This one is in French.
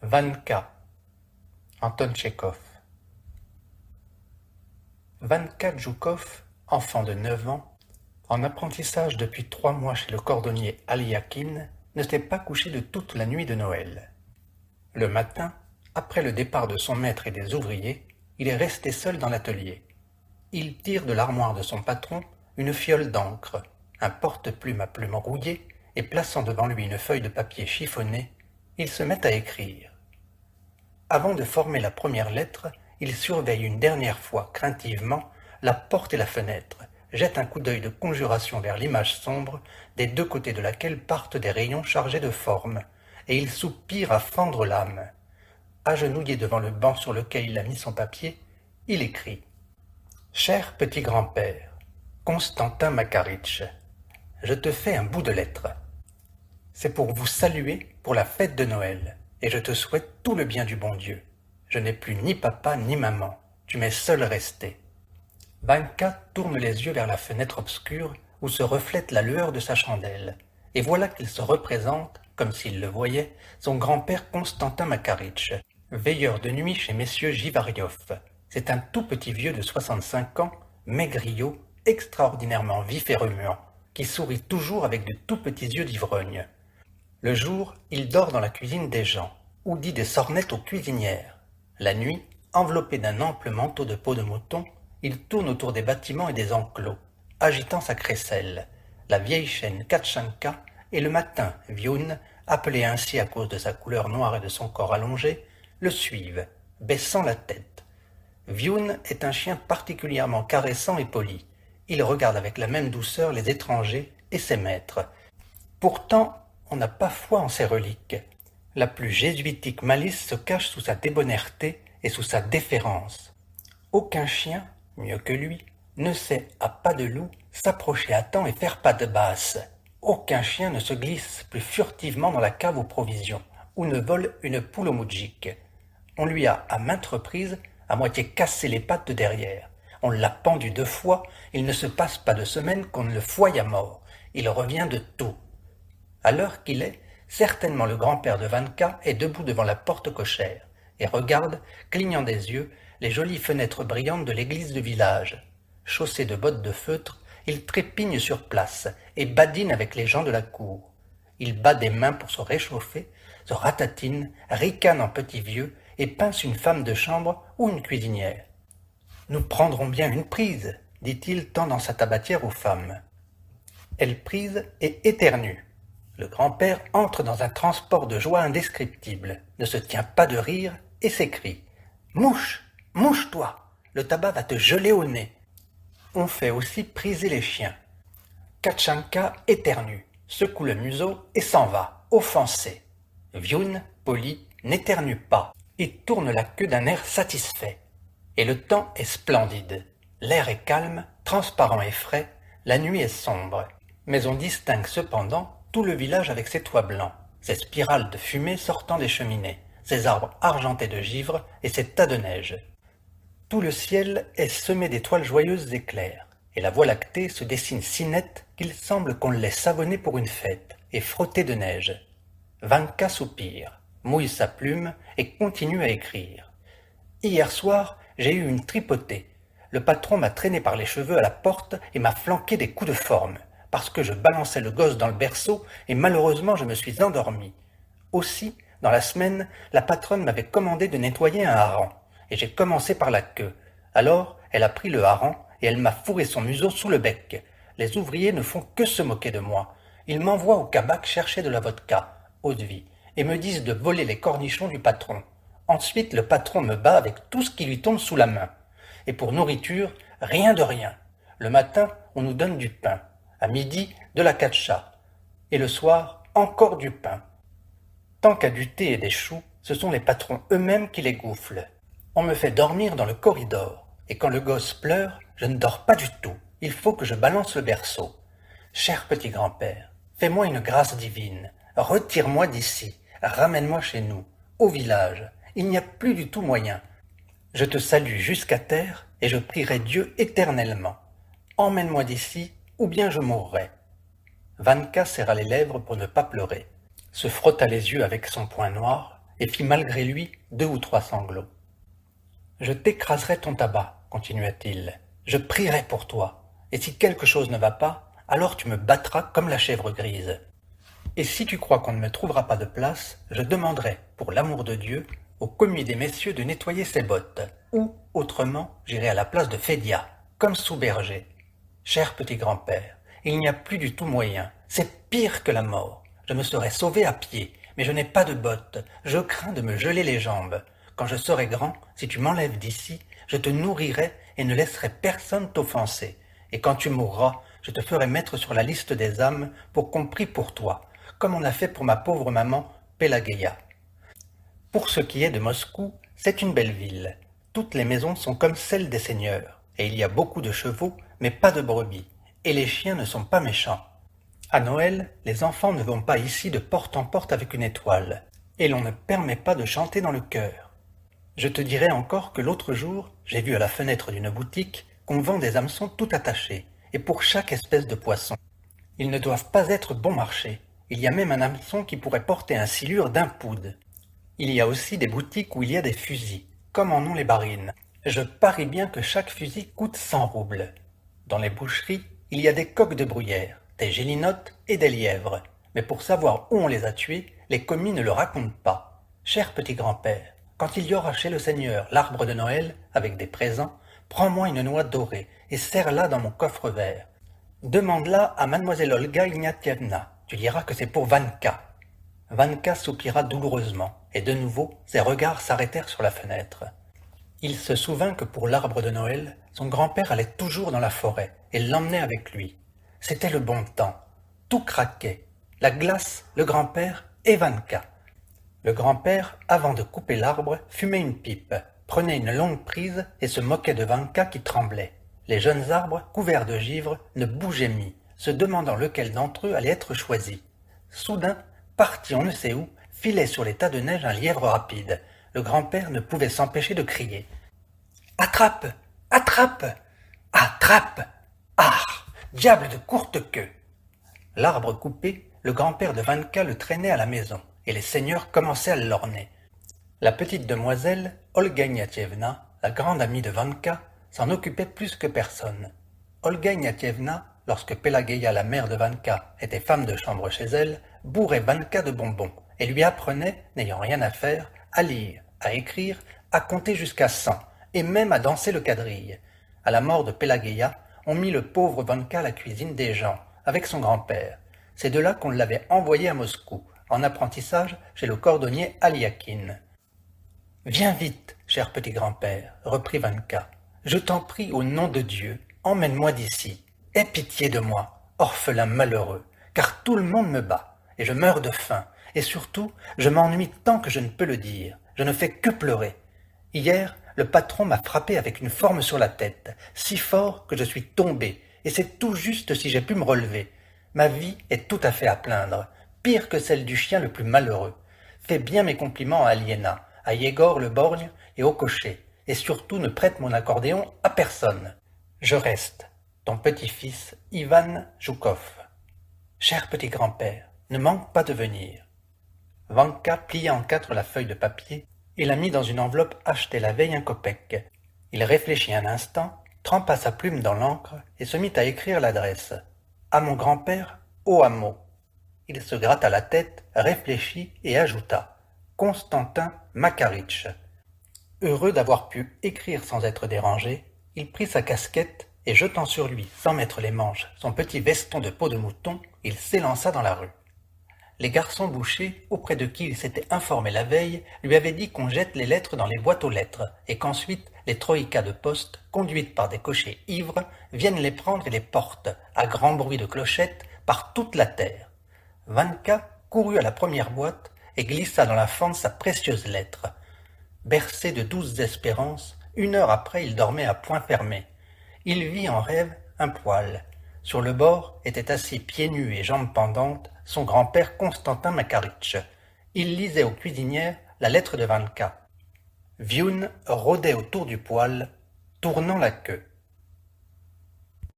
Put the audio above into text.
Vanka, Anton Tchekhov. Vanka Djoukov, enfant de 9 ans, en apprentissage depuis 3 mois chez le cordonnier Aliakin, ne s'est pas couché de toute la nuit de Noël. Le matin, après le départ de son maître et des ouvriers, il est resté seul dans l'atelier. Il tire de l'armoire de son patron une fiole d'encre, un porte-plume à plumes rouillées, et plaçant devant lui une feuille de papier chiffonnée, il se met à écrire. Avant de former la première lettre, il surveille une dernière fois, craintivement, la porte et la fenêtre, jette un coup d'œil de conjuration vers l'image sombre, des deux côtés de laquelle partent des rayons chargés de formes, et il soupire à fendre l'âme. Agenouillé devant le banc sur lequel il a mis son papier, il écrit « Cher petit grand-père, Constantin Makaritch, je te fais un bout de lettre. C'est pour vous saluer pour la fête de Noël, et je te souhaite tout le bien du bon Dieu. Je n'ai plus ni papa ni maman, tu m'es seul resté. » Vanka tourne les yeux vers la fenêtre obscure où se reflète la lueur de sa chandelle, et voilà qu'il se représente, comme s'il le voyait, son grand-père Constantin Makaritch, veilleur de nuit chez messieurs Givariov. C'est un tout petit vieux de 65 ans, maigriot, extraordinairement vif et remuant, qui sourit toujours avec de tout petits yeux d'ivrogne. Le jour, il dort dans la cuisine des gens, ou dit des sornettes aux cuisinières. La nuit, enveloppé d'un ample manteau de peau de mouton, il tourne autour des bâtiments et des enclos, agitant sa crécelle, la vieille chaîne Katchanka, et le matin, Vioun, appelé ainsi à cause de sa couleur noire et de son corps allongé, le suivent, baissant la tête. Vioun est un chien particulièrement caressant et poli. Il regarde avec la même douceur les étrangers et ses maîtres. Pourtant, on n'a pas foi en ses reliques. La plus jésuitique malice se cache sous sa débonnaire et sous sa déférence. Aucun chien, mieux que lui, ne sait, à pas de loup, s'approcher à temps et faire patte basse. Aucun chien ne se glisse plus furtivement dans la cave aux provisions, ou ne vole une poule au moudjik. On lui a, à maintes reprises, à moitié cassé les pattes de derrière. On l'a pendu 2 fois, il ne se passe pas de semaine qu'on ne le fouille à mort. Il revient de tout. À l'heure qu'il est, certainement le grand-père de Vanka est debout devant la porte cochère, et regarde, clignant des yeux, les jolies fenêtres brillantes de l'église du village. Chaussé de bottes de feutre, il trépigne sur place et badine avec les gens de la cour. Il bat des mains pour se réchauffer, se ratatine, ricane en petit vieux et pince une femme de chambre ou une cuisinière. « Nous prendrons bien une prise, » dit-il tendant sa tabatière aux femmes. Elle prise et éternue. Le grand-père entre dans un transport de joie indescriptible, ne se tient pas de rire et s'écrie « Mouche, mouche-toi, le tabac va te geler au nez !» On fait aussi priser les chiens. Katchanka éternue, secoue le museau et s'en va, offensé. Vioun, poli, n'éternue pas et tourne la queue d'un air satisfait. Et le temps est splendide. L'air est calme, transparent et frais, la nuit est sombre. Mais on distingue cependant tout le village avec ses toits blancs, ses spirales de fumée sortant des cheminées, ses arbres argentés de givre et ses tas de neige. Tout le ciel est semé d'étoiles joyeuses et claires, et la voie lactée se dessine si nette qu'il semble qu'on l'ait savonnée pour une fête et frottée de neige. Vanka soupire, mouille sa plume et continue à écrire. Hier soir, j'ai eu une tripotée. Le patron m'a traîné par les cheveux à la porte et m'a flanqué des coups de forme, parce que je balançais le gosse dans le berceau et malheureusement je me suis endormi. Aussi, dans la semaine, la patronne m'avait commandé de nettoyer un hareng, et j'ai commencé par la queue. Alors, elle a pris le hareng et elle m'a fourré son museau sous le bec. Les ouvriers ne font que se moquer de moi. Ils m'envoient au cabac chercher de la vodka, eau-de-vie, et me disent de voler les cornichons du patron. Ensuite, le patron me bat avec tout ce qui lui tombe sous la main. Et pour nourriture, rien de rien. Le matin, on nous donne du pain. À midi, de la katcha. Et le soir, encore du pain. Tant qu'à du thé et des choux, ce sont les patrons eux-mêmes qui les goufflent. On me fait dormir dans le corridor. Et quand le gosse pleure, je ne dors pas du tout. Il faut que je balance le berceau. Cher petit grand-père, fais-moi une grâce divine. Retire-moi d'ici. Ramène-moi chez nous, au village. Il n'y a plus du tout moyen. Je te salue jusqu'à terre et je prierai Dieu éternellement. Emmène-moi d'ici ou bien je mourrai. Vanka serra les lèvres pour ne pas pleurer, se frotta les yeux avec son poing noir et fit malgré lui 2 ou 3 sanglots. « Je t'écraserai ton tabac, continua-t-il. Je prierai pour toi, et si quelque chose ne va pas, alors tu me battras comme la chèvre grise. Et si tu crois qu'on ne me trouvera pas de place, je demanderai, pour l'amour de Dieu, au commis des messieurs de nettoyer ses bottes, ou, autrement, j'irai à la place de Fédia, comme sous-berger. Cher petit grand-père, il n'y a plus du tout moyen, c'est pire que la mort. Je me serais sauvé à pied, mais je n'ai pas de bottes, je crains de me geler les jambes. Quand je serai grand, si tu m'enlèves d'ici, je te nourrirai et ne laisserai personne t'offenser. Et quand tu mourras, je te ferai mettre sur la liste des âmes pour qu'on prie pour toi, comme on a fait pour ma pauvre maman Pélagueïa. Pour ce qui est de Moscou, c'est une belle ville. Toutes les maisons sont comme celles des seigneurs, et il y a beaucoup de chevaux, mais pas de brebis, et les chiens ne sont pas méchants. À Noël, les enfants ne vont pas ici de porte en porte avec une étoile, et l'on ne permet pas de chanter dans le chœur. Je te dirai encore que l'autre jour, j'ai vu à la fenêtre d'une boutique qu'on vend des hameçons tout attachés, et pour chaque espèce de poisson. Ils ne doivent pas être bon marché. Il y a même un hameçon qui pourrait porter un silure d'un poude. Il y a aussi des boutiques où il y a des fusils, comme en ont les barines. Je parie bien que chaque fusil coûte 100 roubles. Dans les boucheries, il y a des coqs de bruyère, des gélinottes et des lièvres. Mais pour savoir où on les a tués, les commis ne le racontent pas. Cher petit grand-père, quand il y aura chez le Seigneur l'arbre de Noël, avec des présents, prends-moi une noix dorée et serre-la dans mon coffre vert. Demande-la à mademoiselle Olga Ignatievna. Tu diras que c'est pour Vanka. Vanka soupira douloureusement, et de nouveau ses regards s'arrêtèrent sur la fenêtre. Il se souvint que pour l'arbre de Noël, son grand-père allait toujours dans la forêt et l'emmenait avec lui. C'était le bon temps. Tout craquait. La glace, le grand-père et Vanka. Le grand-père, avant de couper l'arbre, fumait une pipe, prenait une longue prise et se moquait de Vanka qui tremblait. Les jeunes arbres, couverts de givre, ne bougeaient mis, se demandant lequel d'entre eux allait être choisi. Soudain, parti on ne sait où, filait sur les tas de neige un lièvre rapide. Le grand-père ne pouvait s'empêcher de crier. « Attrape! Attrape! Attrape! Ah! Diable de courte queue !» L'arbre coupé, le grand-père de Vanka le traînait à la maison, et les seigneurs commençaient à l'orner. La petite demoiselle, Olga Ignatievna, la grande amie de Vanka, s'en occupait plus que personne. Olga Ignatievna, lorsque Pélagueïa, la mère de Vanka, était femme de chambre chez elle, bourrait Vanka de bonbons et lui apprenait, n'ayant rien à faire, à lire, à écrire, à compter jusqu'à 100 et même à danser le quadrille. À la mort de Pélagueïa, on mit le pauvre Vanka à la cuisine des gens, avec son grand-père. C'est de là qu'on l'avait envoyé à Moscou, en apprentissage chez le cordonnier Aliakine. « Viens vite, cher petit grand-père, reprit Vanka. Je t'en prie au nom de Dieu, emmène-moi d'ici. Aie pitié de moi, orphelin malheureux, car tout le monde me bat, et je meurs de faim, et surtout, je m'ennuie tant que je ne peux le dire. Je ne fais que pleurer. Hier, le patron m'a frappé avec une forme sur la tête, si fort que je suis tombé, et c'est tout juste si j'ai pu me relever. Ma vie est tout à fait à plaindre, pire que celle du chien le plus malheureux. Fais bien mes compliments à Aliéna, à Yégor le borgne et au cocher, et surtout ne prête mon accordéon à personne. Je reste, ton petit-fils Ivan Joukov. Cher petit grand-père, ne manque pas de venir. Vanka plia en 4 la feuille de papier et la mit dans une enveloppe achetée la veille 1 kopek. Il réfléchit un instant, trempa sa plume dans l'encre et se mit à écrire l'adresse. À mon grand-père, au hameau. Il se gratta la tête, réfléchit et ajouta « Constantin Makaritch ». Heureux d'avoir pu écrire sans être dérangé, il prit sa casquette et jetant sur lui, sans mettre les manches, son petit veston de peau de mouton, il s'élança dans la rue. Les garçons bouchers, auprès de qui il s'était informé la veille, lui avaient dit qu'on jette les lettres dans les boîtes aux lettres, et qu'ensuite les troïkas de poste, conduites par des cochers ivres, viennent les prendre et les portent, à grand bruit de clochettes, par toute la terre. Vanka courut à la première boîte et glissa dans la fente sa précieuse lettre. Bercé de douces espérances, 1 heure après il dormait à poings fermés. Il vit en rêve un poêle. Sur le bord était assis pieds nus et jambes pendantes son grand-père Constantin Makaritch. Il lisait aux cuisinières la lettre de Vanka. Vioun rôdait autour du poêle, tournant la queue.